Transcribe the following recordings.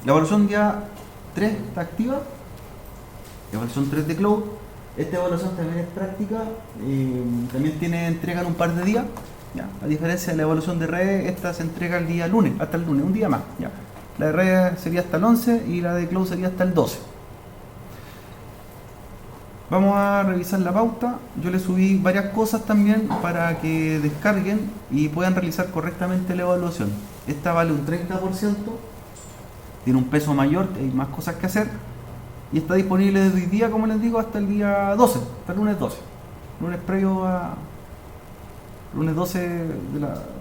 La evaluación día 3 está activa. Evaluación 3 de Cloud. Esta evaluación también es práctica. También tiene entrega en un par de días. ¿Ya? A diferencia de la evaluación de redes, esta se entrega el día lunes, hasta el lunes, un día más. ¿Ya? La de redes sería hasta el 11 y la de Cloud sería hasta el 12. Vamos a revisar la pauta. Yo le subí varias cosas también para que descarguen y puedan realizar correctamente la evaluación. Esta vale un 30%, tiene un peso mayor, hay más cosas que hacer y está disponible desde hoy día, como les digo, hasta el día 12, hasta el lunes 12. Lunes previo a lunes 12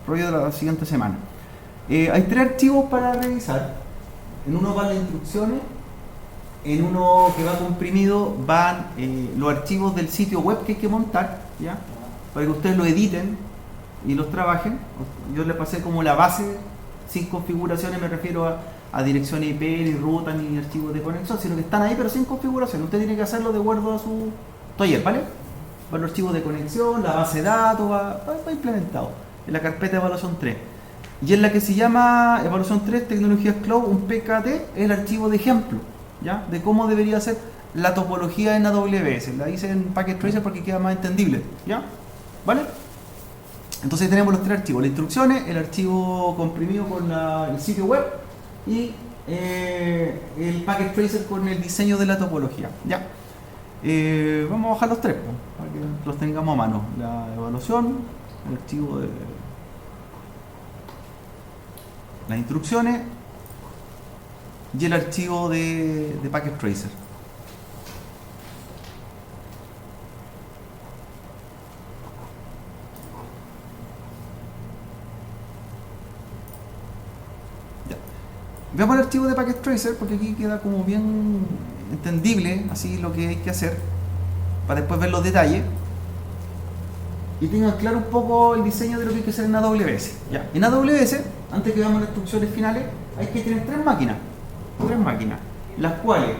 previo de la siguiente semana. Hay 3 archivos para revisar. En uno van las instrucciones. En uno que va comprimido van los archivos del sitio web que hay que montar, ¿ya? Para que ustedes lo editen y los trabajen. Yo les pasé como la base sin configuraciones, me refiero a dirección IP, ni ruta, ni archivos de conexión, sino que están ahí pero sin configuración. Usted tiene que hacerlo de acuerdo a su taller, ¿vale? Van los archivos de conexión, la base de datos, va implementado en la carpeta de evaluación 3. Y en la que se llama evaluación 3, tecnologías cloud, un PKT, es el archivo de ejemplo, ¿ya? De cómo debería ser la topología en AWS. La hice en Packet Tracer porque queda más entendible, ¿ya? ¿Vale? Entonces tenemos los 3 archivos: las instrucciones, el archivo comprimido con el sitio web y el Packet Tracer con el diseño de la topología, ¿ya? Vamos a bajar los 3 para que los tengamos a mano: la evaluación, el archivo de las instrucciones y el archivo de Packet Tracer. Ya. Veamos el archivo de Packet Tracer porque aquí queda como bien entendible así lo que hay que hacer para después ver los detalles y tengan claro un poco el diseño de lo que hay que hacer en AWS. Ya. En AWS, antes que veamos las instrucciones finales, hay que tener 3 máquinas, las cuales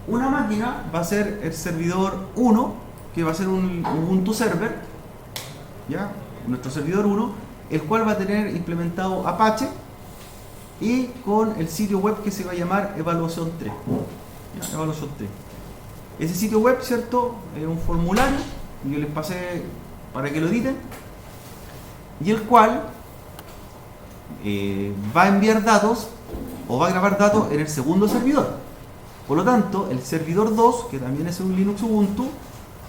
una máquina va a ser el servidor 1, que va a ser un Ubuntu server, ¿ya? Nuestro servidor 1, el cual va a tener implementado Apache y con el sitio web que se va a llamar evaluación 3. ¿Ya? Evaluación 3. Ese sitio web, ¿cierto? Es un formulario, yo les pasé para que lo editen, y el cual va a enviar datos o va a grabar datos en el segundo servidor. Por lo tanto, el servidor 2, que también es un Linux Ubuntu,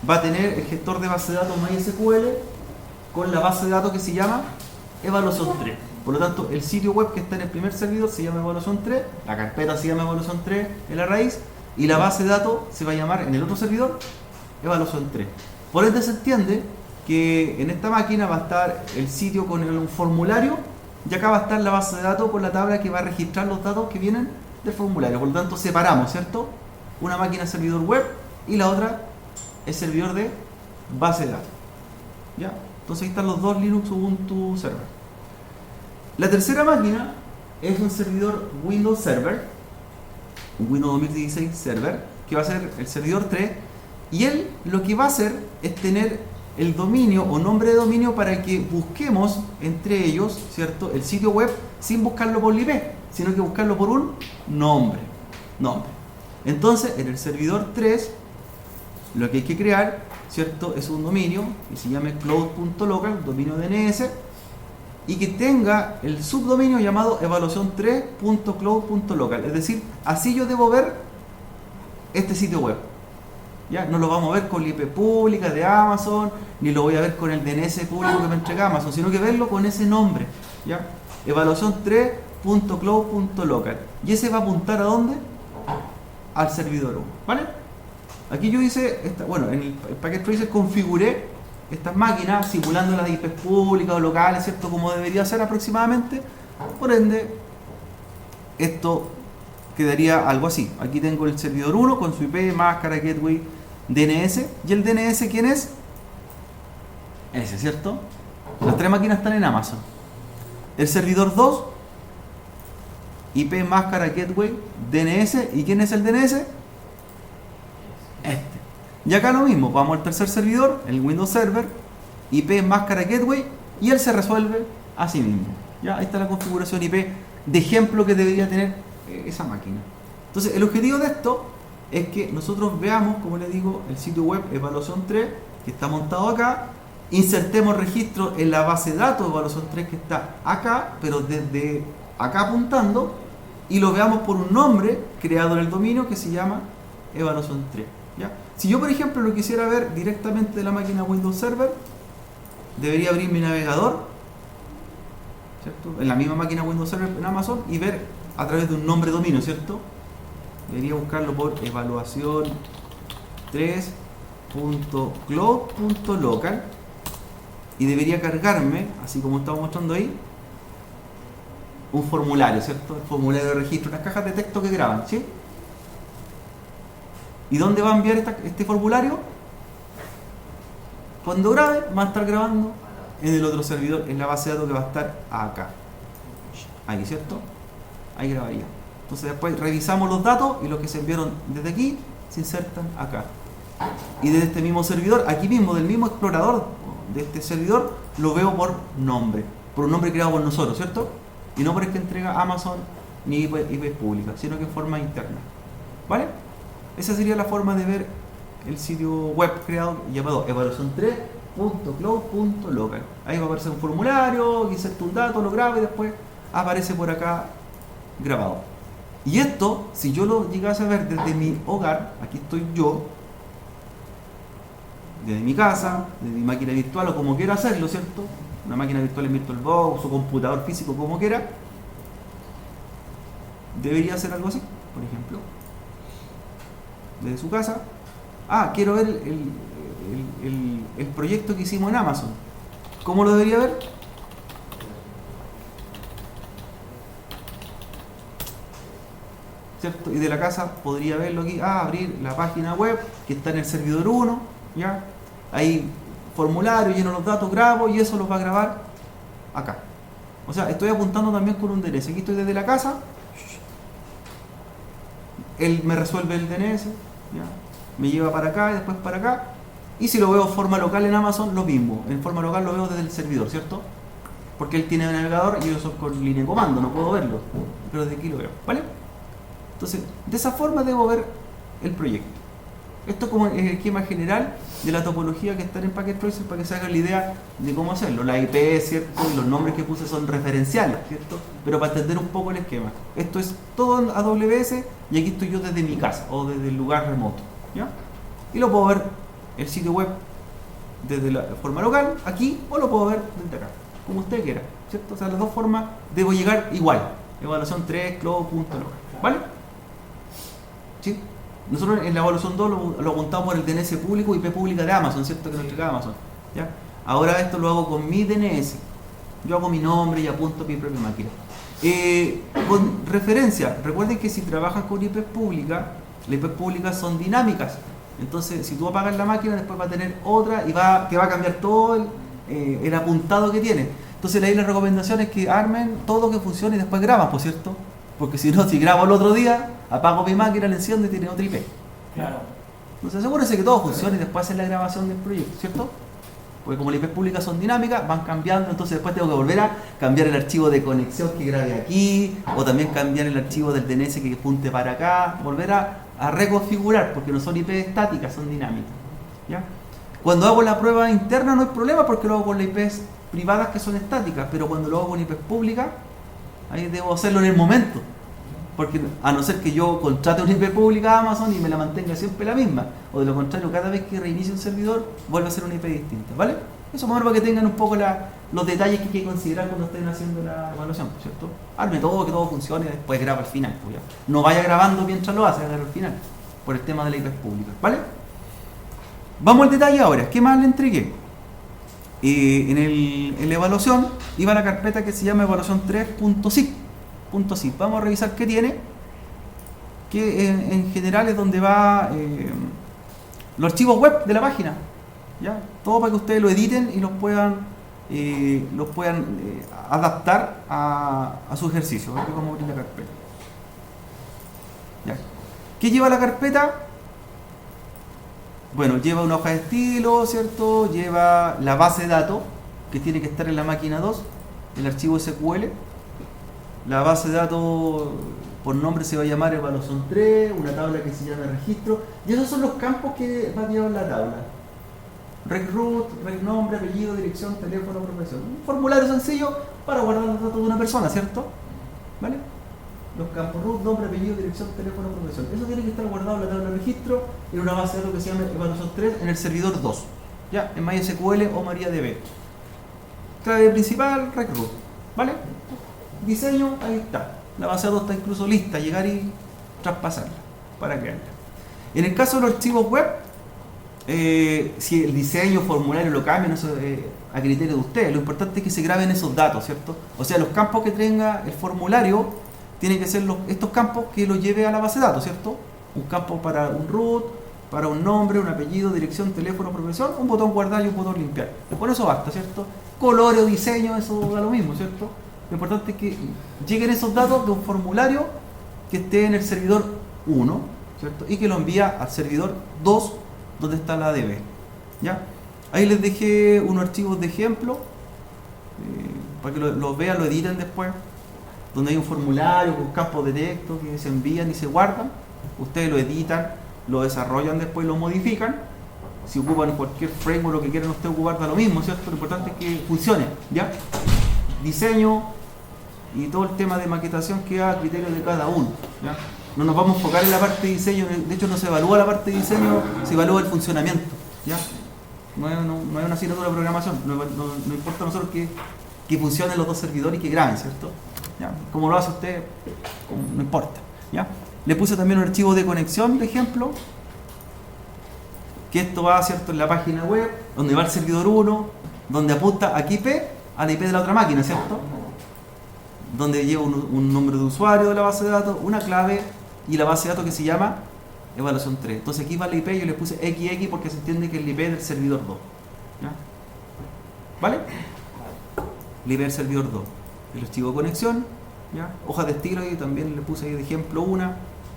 va a tener el gestor de base de datos MySQL con la base de datos que se llama evaluación 3. Por lo tanto, el sitio web que está en el primer servidor se llama evaluación 3, la carpeta se llama evaluación 3 en la raíz, y la base de datos se va a llamar en el otro servidor evaluación 3. Por ende se entiende que en esta máquina va a estar el sitio con un formulario y acá va a estar la base de datos con la tabla que va a registrar los datos que vienen del formulario. Por lo tanto separamos, ¿cierto? Una máquina es servidor web y la otra es servidor de base de datos, ¿ya? Entonces ahí están los 2 Linux Ubuntu server. La tercera máquina es un servidor Windows Server, un Windows 2016 Server, que va a ser el servidor 3, y él lo que va a hacer es tener el dominio o nombre de dominio para que busquemos entre ellos, ¿cierto?, el sitio web sin buscarlo por IP, sino que buscarlo por un nombre. Entonces, en el servidor 3, lo que hay que crear, ¿cierto?, es un dominio que se llame cloud.local, dominio DNS, y que tenga el subdominio llamado evaluación3.cloud.local. Es decir, así yo debo ver este sitio web. ¿Ya? No lo vamos a ver con la IP pública de Amazon, ni lo voy a ver con el DNS público que me entrega Amazon, sino que verlo con ese nombre, ¿ya? Evaluación3.cloud.local. Y ese va a apuntar ¿a dónde? Al servidor 1, ¿vale? Aquí yo hice, en el Packet Tracer configuré estas máquinas simulando las IPs públicas o locales, ¿cierto? Como debería ser aproximadamente. Por ende, esto quedaría algo así. Aquí tengo el servidor 1 con su IP, máscara, gateway, DNS. ¿Y el DNS quién es? Ese, ¿cierto? Las 3 máquinas están en Amazon. El servidor 2, IP, máscara, gateway, DNS. ¿Y quién es el DNS? Este. Y acá lo mismo, vamos al tercer servidor, el Windows Server, IP, máscara, gateway, y él se resuelve a sí mismo. ¿Ya? Ahí está la configuración IP de ejemplo que debería tener esa máquina. Entonces, el objetivo de esto es que nosotros veamos, como les digo, el sitio web Evaluación 3, que está montado acá, insertemos registro en la base de datos de Evaluación 3 que está acá, pero desde acá apuntando, y lo veamos por un nombre creado en el dominio que se llama Evaluación 3. ¿Ya? Si yo, por ejemplo, lo quisiera ver directamente de la máquina Windows Server, debería abrir mi navegador, ¿cierto? En la misma máquina Windows Server en Amazon, y ver a través de un nombre de dominio, ¿cierto? Debería buscarlo por evaluación 3.cloud.local y debería cargarme, así como estamos mostrando ahí, un formulario, ¿cierto? El formulario de registro, unas cajas de texto que graban, ¿sí? ¿Y dónde va a enviar este formulario? Cuando grabe, va a estar grabando en el otro servidor, en la base de datos que va a estar acá. Ahí, ¿cierto? Ahí grabaría. Entonces después revisamos los datos y los que se enviaron desde aquí se insertan acá. Y desde este mismo servidor, aquí mismo, del mismo explorador de este servidor, lo veo por un nombre creado por nosotros, ¿cierto? Y no por el que entrega Amazon ni IP pública, sino que en forma interna. ¿Vale? Esa sería la forma de ver el sitio web creado llamado evaluación3.cloud.local. Ahí va a aparecer un formulario, inserta un dato, lo graba y después aparece por acá grabado. Y esto, si yo lo llegase a ver desde mi hogar, aquí estoy yo, desde mi casa, desde mi máquina virtual o como quiera hacerlo, ¿cierto? Una máquina virtual en VirtualBox o computador físico, como quiera, debería hacer algo así, por ejemplo. Desde su casa. Quiero ver el proyecto que hicimos en Amazon. ¿Cómo lo debería ver? ¿Cierto? Y de la casa podría verlo aquí, abrir la página web que está en el servidor 1, ¿ya? Ahí formulario, lleno los datos, grabo y eso los va a grabar acá. O sea, estoy apuntando también con un DNS. Aquí estoy desde la casa, él me resuelve el DNS, ¿ya? Me lleva para acá y después para acá. Y si lo veo en forma local en Amazon, lo mismo. En forma local lo veo desde el servidor, ¿cierto? Porque él tiene un navegador y yo soy con línea de comando, no puedo verlo. Pero desde aquí lo veo, ¿vale? Entonces, de esa forma debo ver el proyecto. Esto como el esquema general de la topología que está en Packet Tracer para que se hagan la idea de cómo hacerlo. La IP, ¿cierto? Y los nombres que puse son referenciales, ¿cierto? Pero para entender un poco el esquema. Esto es todo en AWS y aquí estoy yo desde mi casa o desde el lugar remoto, ¿ya? Y lo puedo ver el sitio web desde la forma local, aquí, o lo puedo ver desde acá, como usted quiera, ¿cierto? O sea, las dos formas debo llegar igual. Evaluación 3, cloud.local, ¿vale? ¿Sí? Nosotros en la evaluación 2 lo apuntamos por el DNS público y IP pública de Amazon, ¿cierto? Que nos entrega Amazon, ¿ya? Ahora esto lo hago con mi DNS. Yo hago mi nombre y apunto a mi propia máquina. Con referencia, recuerden que si trabajan con IP pública, las IP públicas son dinámicas. Entonces, si tú apagas la máquina, después va a tener otra y que va a cambiar todo el apuntado que tiene. Entonces, ahí la recomendación es que armen todo que funcione y después graban, por cierto. Porque si no, si grabo el otro día, apago mi máquina, la enciendo y tiene otra IP. Claro. Entonces, asegúrense que todo funcione y después hacen la grabación del proyecto, ¿cierto? Porque como las IP públicas son dinámicas, van cambiando, entonces después tengo que volver a cambiar el archivo de conexión que grabe aquí, o también cambiar el archivo del DNS que apunte para acá, volver a reconfigurar, porque no son IP estáticas, son dinámicas, ¿ya? Cuando hago la prueba interna no hay problema porque lo hago con las IPs privadas que son estáticas, pero cuando lo hago con IPs públicas, ahí debo hacerlo en el momento. Porque a no ser que yo contrate una IP pública a Amazon y me la mantenga siempre la misma, o de lo contrario, cada vez que reinicie un servidor, vuelve a ser una IP distinta, ¿vale? Eso más para que tengan un poco los detalles que hay que considerar cuando estén haciendo la evaluación, ¿cierto? Arme todo, que todo funcione y después graba al final, pues ya. No vaya grabando mientras lo hace, graba al final, por el tema de la IP pública, ¿vale? Vamos al detalle ahora. ¿Qué más le entregué? En la evaluación iba a la carpeta que se llama evaluación 3.zip. Vamos a revisar qué tiene, que en general es donde va los archivos web de la página, ¿ya? Todo para que ustedes lo editen y los puedan adaptar a su ejercicio. Aquí vamos a abrir la carpeta. ¿Ya? ¿Qué lleva la carpeta? Bueno, lleva una hoja de estilo, ¿cierto? Lleva la base de datos que tiene que estar en la máquina 2, el archivo SQL. La base de datos por nombre se va a llamar evaluación 3, una tabla que se llama registro, y esos son los campos que va a llevar la tabla. Rec root, rec nombre, apellido, dirección, teléfono, profesión. Un formulario sencillo para guardar los datos de una persona, ¿cierto? ¿Vale? Los campos root, nombre, apellido, dirección, teléfono, profesión. Eso tiene que estar guardado en la tabla de registro en una base de datos que se llama evaluación 3 en el servidor 2, ¿ya? En MySQL o MariaDB. Clave principal, rec root, ¿vale? Diseño, ahí está. La base de datos está incluso lista, llegar y traspasarla para crearla. En el caso de los archivos web, si el diseño, formulario lo cambian, eso a criterio de ustedes. Lo importante es que se graben esos datos, ¿cierto? O sea, los campos que tenga el formulario tienen que ser estos campos que lo lleve a la base de datos, ¿cierto? Un campo para un root, para un nombre, un apellido, dirección, teléfono, profesión, un botón guardar y un botón limpiar. Con eso basta, ¿cierto? Color o diseño, eso da lo mismo, ¿cierto? Lo importante es que lleguen esos datos de un formulario que esté en el servidor 1, ¿cierto? Y que lo envía al servidor 2, donde está la DB, ¿ya? Ahí les dejé unos archivos de ejemplo, para que lo vean, lo editen después, donde hay un formulario con campos de texto que se envían y se guardan. Ustedes lo editan, lo desarrollan después, lo modifican. Si ocupan cualquier framework, lo que quieran ustedes ocupar, da lo mismo, ¿cierto? Lo importante es que funcione, ¿ya? Diseño y todo el tema de maquetación queda a criterio de cada uno, ¿ya? No nos vamos a enfocar en la parte de diseño, de hecho no se evalúa la parte de diseño, se evalúa el funcionamiento, ¿ya? No es una asignatura de programación, no importa a nosotros que funcionen los dos servidores y que graben, ¿cierto? ¿Ya? Como lo hace usted, no importa, ¿ya? Le puse también un archivo de conexión, de ejemplo, que esto va, ¿cierto?, en la página web, donde va el servidor 1, donde apunta a qué IP, a la IP de la otra máquina, ¿cierto? Donde lleva un nombre de usuario de la base de datos, una clave y la base de datos que se llama evaluación 3. Entonces aquí va la IP, yo le puse XX porque se entiende que es el IP del servidor 2, ¿ya? ¿Vale? El IP del servidor 2. El archivo de conexión, ¿ya? Hoja de estilo, y también le puse ahí de ejemplo una,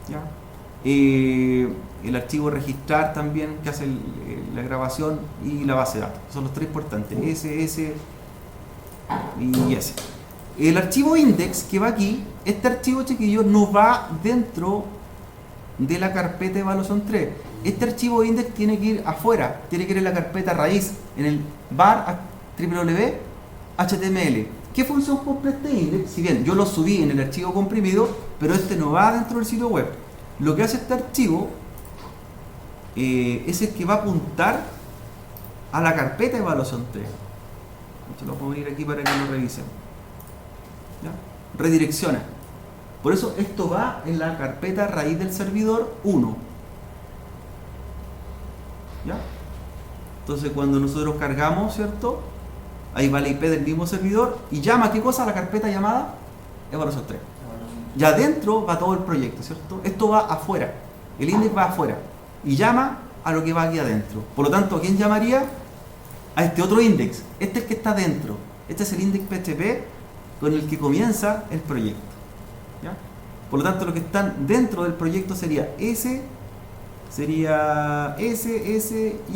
¿ya? El archivo registrar también, que hace la grabación, y la base de datos. Son los tres importantes, S y S. El archivo index que va aquí, este archivo, chiquillos, no va dentro de la carpeta evaluación 3. Este archivo index tiene que ir afuera, tiene que ir en la carpeta raíz, en el var www.html. ¿Qué función cumple este index? Si bien yo lo subí en el archivo comprimido, pero este no va dentro del sitio web. Lo que hace este archivo es el que va a apuntar a la carpeta evaluación 3. Esto lo puedo ir aquí para que lo revisen, ¿ya? Redirecciona. Por eso esto va en la carpeta raíz del servidor 1, ¿ya? Entonces cuando nosotros cargamos, ¿cierto?, ahí va la IP del mismo servidor y llama, ¿qué cosa? A la carpeta llamada evaluación 3. Ya adentro va todo el proyecto, ¿cierto? Esto va afuera, el index va afuera y llama a lo que va aquí adentro. Por lo tanto, ¿quién llamaría? A este otro index. Este es el que está dentro. Este es el index PHP con el que comienza el proyecto, ¿ya? Por lo tanto, lo que están dentro del proyecto sería S y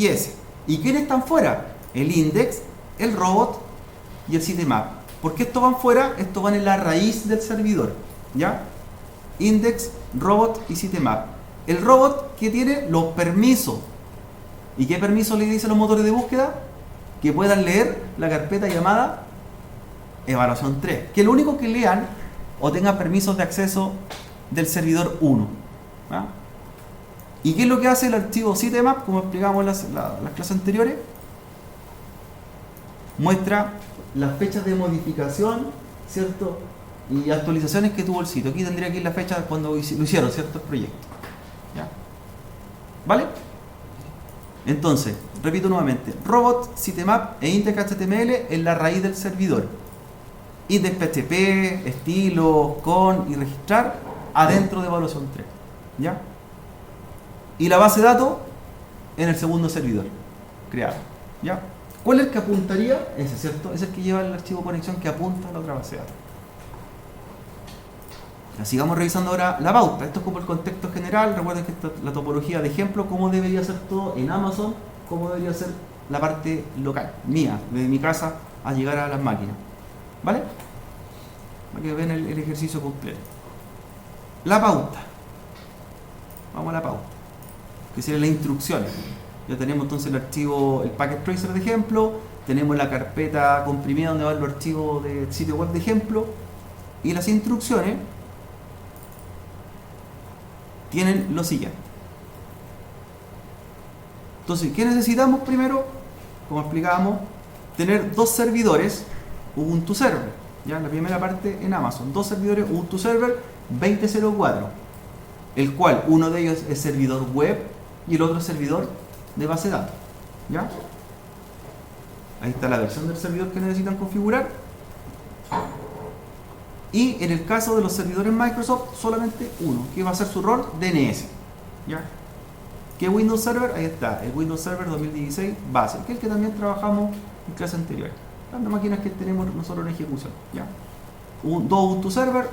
S. ¿Y quiénes están fuera? El index, el robot y el sitemap. ¿Por qué estos van fuera? Estos van en la raíz del servidor, ¿ya? Index, robot y sitemap. El robot, ¿qué tiene? Los permisos. ¿Y qué permisos le dicen los motores de búsqueda? Que puedan leer la carpeta llamada evaluación 3. Que lo único que lean o tengan permisos de acceso del servidor 1, ¿ya? ¿Y qué es lo que hace el archivo sitemap? Como explicamos en las clases anteriores, muestra las fechas de modificación, ¿cierto?, y actualizaciones que tuvo el sitio. Aquí tendría que ir la fecha cuando lo hicieron, ¿cierto?, el proyecto, ¿ya? ¿Vale? Entonces, repito nuevamente, robot, sitemap e index.html en la raíz del servidor. Index PHP, estilo, con y registrar adentro de evaluación 3, ¿ya? Y la base de datos en el segundo servidor creado, ¿ya? ¿Cuál es el que apuntaría? Ese, ¿cierto? Es el que lleva el archivo conexión que apunta a la otra base de datos. Sigamos revisando ahora la pauta. Esto es como el contexto general. Recuerden que esta es la topología de ejemplo, cómo debería ser todo en Amazon, cómo debería ser la parte local, mía, desde mi casa a llegar a las máquinas, ¿vale? Para que vean el ejercicio completo. La pauta. Vamos a la pauta, que serían las instrucciones. Ya tenemos entonces el archivo, el packet tracer de ejemplo, tenemos la carpeta comprimida donde van los archivos del sitio web de ejemplo, y las instrucciones tienen lo siguiente. Entonces, ¿qué necesitamos primero? Como explicábamos, tener dos servidores Ubuntu Server. Ya en la primera parte en Amazon, dos servidores Ubuntu Server 2004, el cual uno de ellos es servidor web y el otro es servidor de base de datos. ¿Ya? Ahí está la versión del servidor que necesitan configurar. Y en el caso de los servidores Microsoft, solamente uno, que va a ser su rol DNS. ¿Ya? ¿Qué Windows Server? Ahí está, el Windows Server 2016 base, que es el que también trabajamos en clase anterior. Las máquinas que tenemos nosotros en ejecución. ¿Ya? Dos Ubuntu Server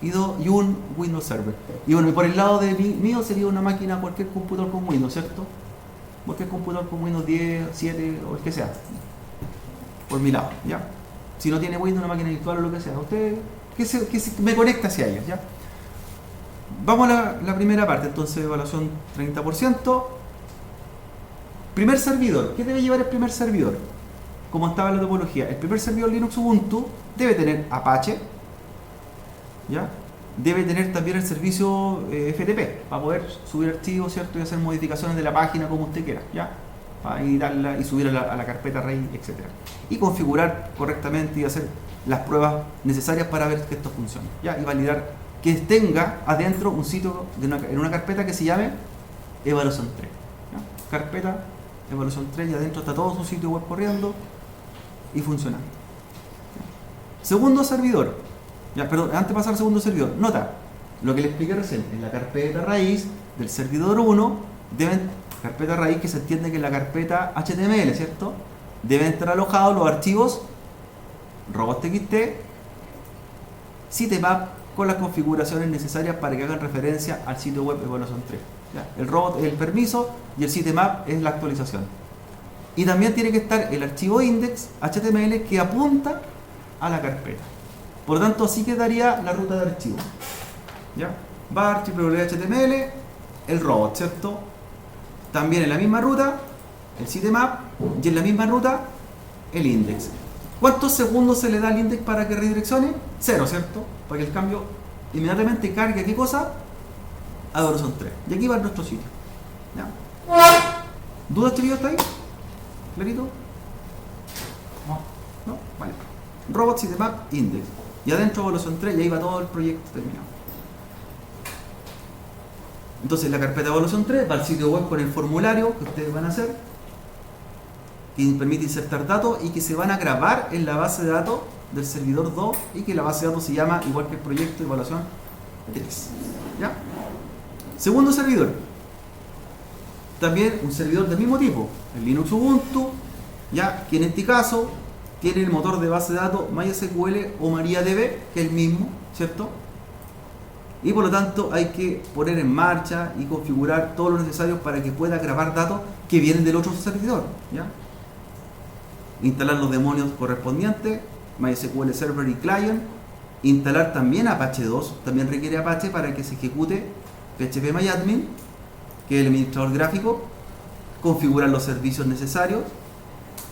y un Windows Server. Y bueno, por el lado de mío sería una máquina, cualquier computador con Windows, ¿cierto? Cualquier computador con Windows 10, 7 o el que sea. Por mi lado, ¿ya? Si no tiene Windows, una máquina virtual o lo que sea, usted me conecta hacia ellos, ¿ya? Vamos a la primera parte, entonces evaluación 30%. Primer servidor, ¿qué debe llevar el primer servidor? Como estaba en la topología, el primer servidor Linux Ubuntu debe tener Apache, ¿ya? Debe tener también el servicio FTP para poder subir archivos, ¿cierto? Y hacer modificaciones de la página como usted quiera, ¿ya? Para ir y subir a la carpeta raíz, etc. Y configurar correctamente y hacer las pruebas necesarias para ver que esto funcione, ¿ya? Y validar que tenga adentro un sitio en una carpeta que se llame evaluación 3, ¿ya? Carpeta evaluación 3 y adentro está todo su sitio web corriendo y funcionando. Segundo servidor, ya, perdón, antes de pasar al segundo servidor, nota lo que le expliqué recién. En la carpeta raíz del servidor 1 carpeta raíz, que se entiende que es la carpeta HTML, ¿cierto? Deben estar alojados los archivos robots.txt, sitemap con las configuraciones necesarias para que hagan referencia al sitio web evaluación 3. ¿Ya? El robot es el permiso y el sitemap es la actualización. Y también tiene que estar el archivo index HTML que apunta a la carpeta. Por lo tanto, así quedaría la ruta de archivo. ¿Ya? Var, HTML, el robot, ¿cierto? También en la misma ruta, el sitemap, y en la misma ruta, el index. ¿Cuántos segundos se le da al index para que redireccione? 0, ¿cierto? Para que el cambio inmediatamente cargue, ¿qué cosa? A evaluación 3. Y aquí va nuestro sitio. ¿Ya? ¿Dudas, chiquillos, hasta ahí? ¿Clarito? No. Vale. Robot, sitemap, index. Y adentro evaluación 3 y ahí va todo el proyecto terminado. Entonces la carpeta de evaluación 3 va al sitio web con el formulario que ustedes van a hacer, que permite insertar datos y que se van a grabar en la base de datos del servidor 2 y que la base de datos se llama igual que el proyecto de evaluación 3. ¿Ya? Segundo servidor. También un servidor del mismo tipo, el Linux Ubuntu, ya que en este caso tiene el motor de base de datos MySQL o MariaDB, que es el mismo, ¿cierto? Y por lo tanto hay que poner en marcha y configurar todo lo necesario para que pueda grabar datos que vienen del otro servidor, ¿ya? Instalar los demonios correspondientes, MySQL Server y Client. Instalar también Apache 2, también requiere Apache para que se ejecute phpMyAdmin, que es el administrador gráfico. Configurar los servicios necesarios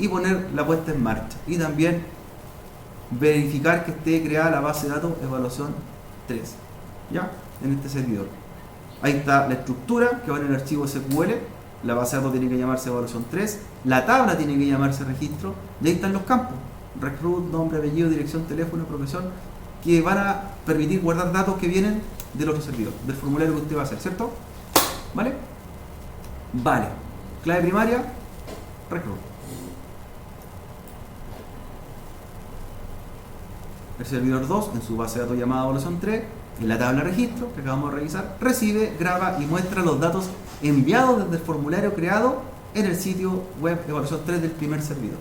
y poner la puesta en marcha. Y también verificar que esté creada la base de datos evaluación 3, ¿ya? En este servidor. Ahí está la estructura que va en el archivo SQL. La base de datos tiene que llamarse evaluación 3. La tabla tiene que llamarse registro. Y ahí están los campos: recruit, nombre, apellido, dirección, teléfono, profesión, que van a permitir guardar datos que vienen del otro servidor, del formulario que usted va a hacer, ¿cierto? ¿Vale? Vale. Clave primaria, recruit. El servidor 2, en su base de datos llamada evaluación 3, en la tabla registro que acabamos de revisar, recibe, graba y muestra los datos enviados desde el formulario creado en el sitio web evaluación 3 del primer servidor.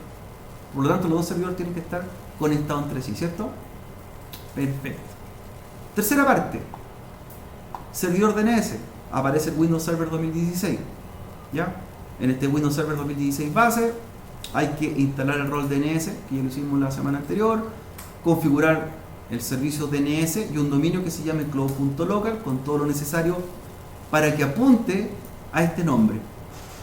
Por lo tanto, los dos servidores tienen que estar conectados entre sí, ¿cierto? Perfecto. Tercera parte, servidor DNS. Aparece el Windows Server 2016, ¿ya? En este Windows Server 2016 base hay que instalar el rol DNS, que ya lo hicimos la semana anterior, configurar el servicio DNS y un dominio que se llame cloud.local con todo lo necesario para que apunte a este nombre.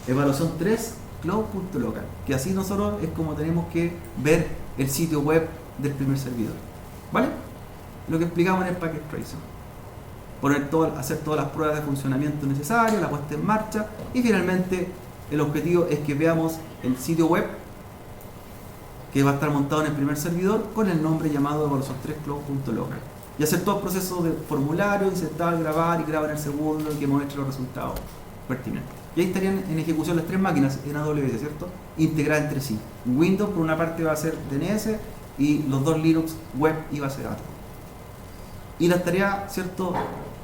Evaluación 3 cloud.local, que así nosotros es como tenemos que ver el sitio web del primer servidor. ¿Vale? Lo que explicamos en el Packet Tracer. Hacer todas las pruebas de funcionamiento necesarias, la puesta en marcha, y finalmente el objetivo es que veamos el sitio web que va a estar montado en el primer servidor con el nombre llamado evaluación 3 cloud.local, y hacer todo el proceso de formulario, insertar, grabar y grabar en el segundo y que muestre los resultados pertinentes. Y ahí estarían en ejecución las tres máquinas en AWS, ¿cierto? Integradas entre sí. Windows por una parte va a ser DNS y los dos Linux web y base de datos. Y las tareas, ¿cierto?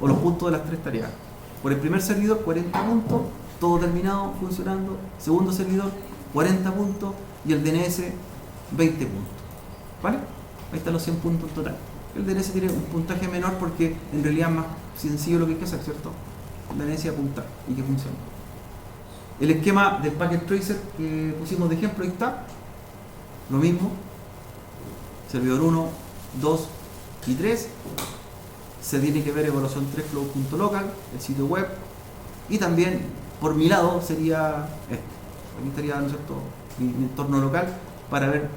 O los puntos de las tres tareas. Por el primer servidor, 40 puntos, todo terminado, funcionando. Segundo servidor, 40 puntos y el DNS, 20 puntos. ¿Vale? Ahí están los 100 puntos en total. El DNS tiene un puntaje menor porque en realidad es más sencillo lo que hay que hacer, ¿cierto? El DNS apuntar y que funcione. El esquema del Packet Tracer que pusimos de ejemplo, ahí está. Lo mismo. Servidor 1, 2 y 3. Se tiene que ver evaluación 3 cloud.local, el sitio web. Y también, por mi lado, sería esto. Aquí estaría, ¿no es cierto?, mi entorno local para ver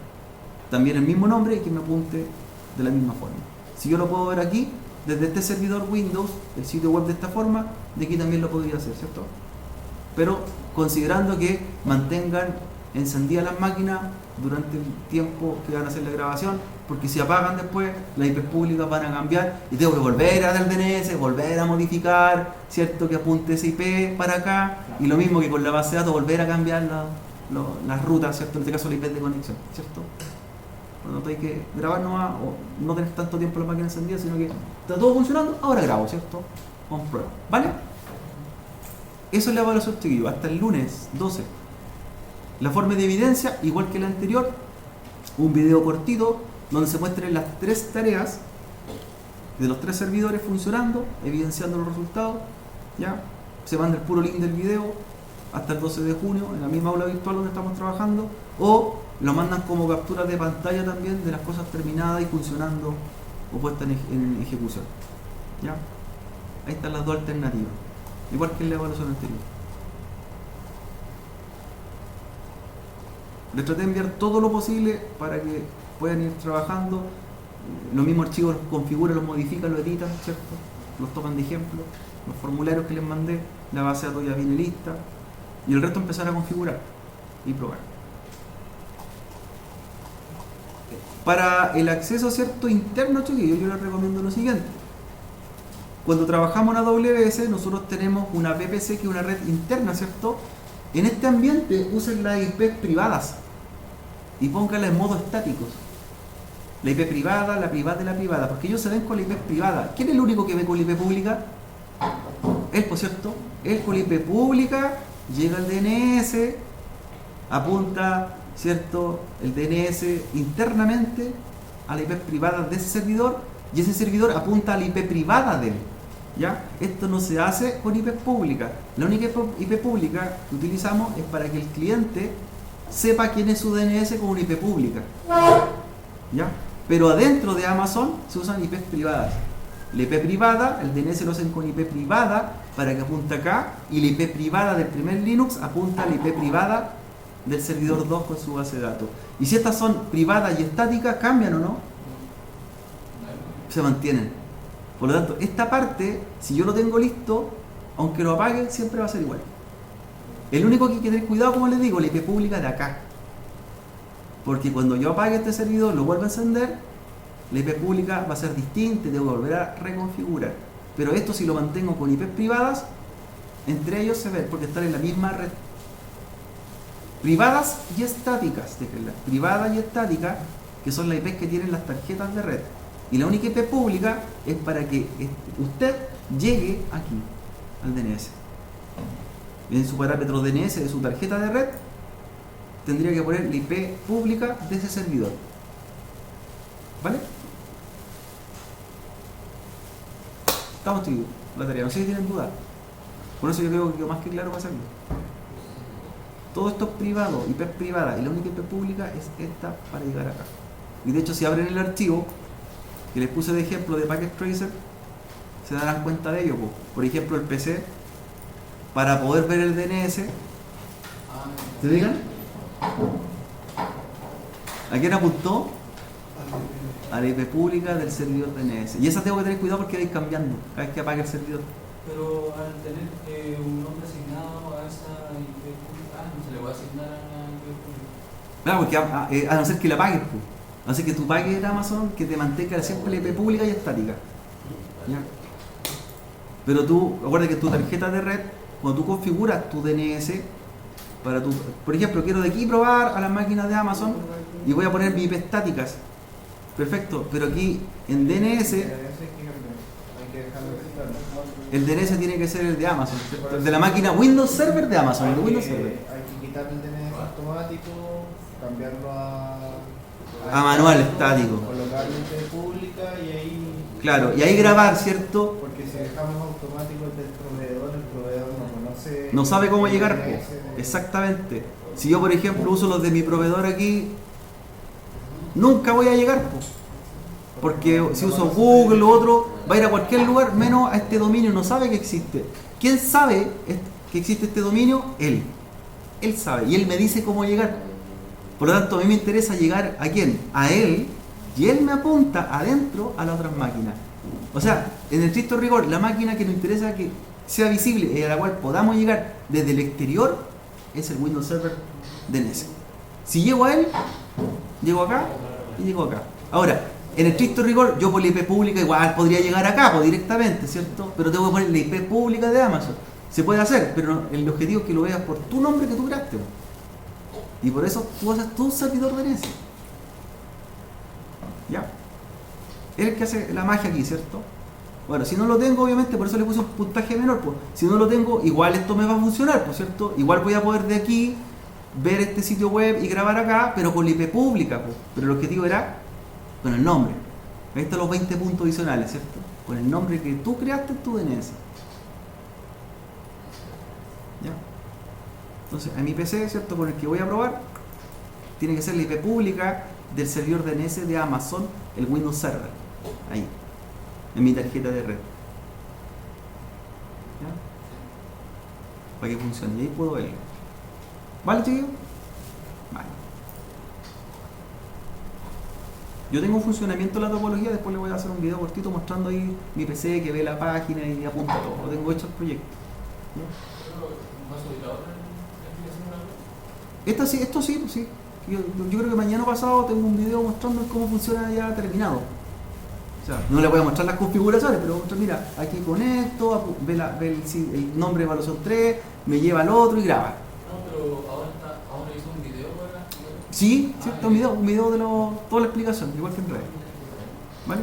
también el mismo nombre y que me apunte de la misma forma. Si yo lo puedo ver aquí, desde este servidor Windows, el sitio web de esta forma, de aquí también lo podría hacer, ¿cierto? Pero considerando que mantengan encendidas las máquinas durante el tiempo que van a hacer la grabación, porque si apagan después, las IP públicas van a cambiar y tengo que volver a dar DNS, volver a modificar, ¿cierto?, que apunte ese IP para acá, y lo mismo que con la base de datos, volver a cambiar las rutas, ¿cierto?, en este caso la IP de conexión, ¿cierto? Por lo tanto hay que grabar nomás, o no tener tanto tiempo la máquina encendida, sino que está todo funcionando, ahora grabo, ¿cierto? Con prueba, ¿vale? Eso es la evaluación, chiquillos, hasta el lunes 12. La forma de evidencia, igual que la anterior, un video cortito donde se muestren las tres tareas de los tres servidores funcionando, evidenciando los resultados. ¿Ya? Se manda el puro link del video hasta el 12 de junio en la misma aula virtual donde estamos trabajando, o lo mandan como captura de pantalla también de las cosas terminadas y funcionando o puestas en ejecución. ¿Ya? Ahí están las dos alternativas, igual que en la evaluación anterior. Les traté de enviar todo lo posible para que puedan ir trabajando. Los mismos archivos los configuran, los modifican, los editan, ¿cierto? Los toman de ejemplo. Los formularios que les mandé, la base de datos ya viene lista. Y el resto empezar a configurar y probar. Para el acceso, ¿cierto?, interno, chiquillos, yo les recomiendo lo siguiente. Cuando trabajamos en AWS, nosotros tenemos una VPC, que es una red interna, ¿cierto? En este ambiente usen las IP privadas y pónganla en modo estáticos. La IP privada, la privada de la privada, porque ellos se ven con la IP privada. ¿Quién es el único que ve con la IP pública? Él, por cierto. Él con la IP pública llega al DNS, apunta, ¿cierto?, el DNS internamente a la IP privada de ese servidor, y ese servidor apunta a la IP privada de él. ¿Ya? Esto no se hace con IP pública. La única IP pública que utilizamos es para que el cliente sepa quién es su DNS con una IP pública. ¿Ya? Pero adentro de Amazon se usan IPs privadas. La IP privada, el DNS lo hacen con IP privada para que apunte acá, y la IP privada del primer Linux apunta a la IP privada del servidor 2 con su base de datos. Y si estas son privadas y estáticas, ¿cambian o no? Se mantienen. Por lo tanto, esta parte, si yo lo tengo listo, aunque lo apague, siempre va a ser igual. El único que hay que tener cuidado, como les digo, la IP pública de acá. Porque cuando yo apague este servidor, lo vuelvo a encender, la IP pública va a ser distinta y tengo que volver a reconfigurar. Pero esto, si lo mantengo con IPs privadas, entre ellos se ve, porque están en la misma red. Privadas y estáticas, déjenla. Privadas y estáticas, que son las IPs que tienen las tarjetas de red. Y la única IP pública es para que usted llegue aquí, al DNS. En su parámetro DNS de su tarjeta de red, tendría que poner la IP pública de ese servidor. ¿Vale? Estamos chicos, la tarea. No sé si tienen dudas. Por eso yo creo que quedó más que claro para hacerlo. Todo esto es privado, IP privada, y la única IP pública es esta para llegar acá. Y de hecho, si abren el archivo, que les puse de ejemplo de Packet Tracer, se darán cuenta de ello, po. Por ejemplo, el PC, para poder ver el DNS, ¿te digan? ¿A quién apuntó? A la IP pública del servidor DNS. Y esa tengo que tener cuidado porque va a ir cambiando cada vez que apague el servidor. Pero al tener un nombre asignado a esa IP pública, no se le va a asignar a la IP pública. Claro, porque a no ser que la pagues, pues. A no ser que tú pagues en Amazon, que te mantenga siempre la IP pública y estática. ¿Ya? Pero tú, acuérdate que tu tarjeta de red, cuando tú configuras tu DNS, para tu, por ejemplo, quiero de aquí probar a las máquinas de Amazon y voy a poner mis IP estáticas. Perfecto, pero aquí en DNS, el DNS tiene que ser el de Amazon, ¿cierto? El de la máquina Windows Server de Amazon, el de Windows Server. Hay que quitar el DNS automático, cambiarlo A manual estático. Colocarlo en IP pública y ahí. Claro, y ahí grabar, ¿cierto? Porque si dejamos automático el del proveedor, el proveedor no conoce. No sabe cómo llegar, DNS pues. Exactamente. Si yo, por ejemplo, uso los de mi proveedor aquí, nunca voy a llegar, pues. Porque si uso Google o otro, va a ir a cualquier lugar menos a este dominio, no sabe que existe. ¿Quién sabe que existe este dominio? Él. Él sabe y él me dice cómo llegar. Por lo tanto, a mí me interesa llegar ¿a quién? A él, y él me apunta adentro a las otras máquinas. O sea, en el estricto rigor, la máquina que nos interesa que sea visible y a la cual podamos llegar desde el exterior es el Windows Server DNS. Si llego a él, llego acá y llego acá. Ahora, en estricto rigor, yo por la IP pública igual podría llegar acá pues, directamente, ¿cierto? Pero tengo que poner la IP pública de Amazon. Se puede hacer, pero el objetivo es que lo veas por tu nombre que tú creaste. Y por eso tú haces tu servidor DNS. ¿Ya? Es el que hace la magia aquí, ¿cierto? Bueno, si no lo tengo, obviamente, por eso le puse un puntaje menor. Pues. Si no lo tengo, igual esto me va a funcionar, pues, ¿cierto? Igual voy a poder de aquí ver este sitio web y grabar acá, pero con la IP pública. Pues. Pero el objetivo era con el nombre. Ahí están los 20 puntos adicionales, ¿cierto? Con el nombre que tú creaste en tu DNS. ¿Ya? Entonces, a mi PC, ¿cierto? Con el que voy a probar, tiene que ser la IP pública del servidor DNS de Amazon, el Windows Server. Ahí. En mi tarjeta de red. ¿Ya? Para que funcione. Y ahí puedo verlo. ¿Vale, chiquillos? Vale. Yo tengo un funcionamiento de la topología, después le voy a hacer un video cortito mostrando ahí mi PC que ve la página y apunta todo. Lo tengo hecho el proyecto. Esto sí, pues sí. Yo creo que mañana pasado tengo un video mostrando cómo funciona ya terminado. O sea, no le voy a mostrar las configuraciones, pero voy a mostrar, mira, aquí conecto, ve el nombre de evaluación 3, me lleva al otro y graba. No, pero ahora hizo un video para. Sí, está un video de toda la explicación, igual que en redes. ¿Vale?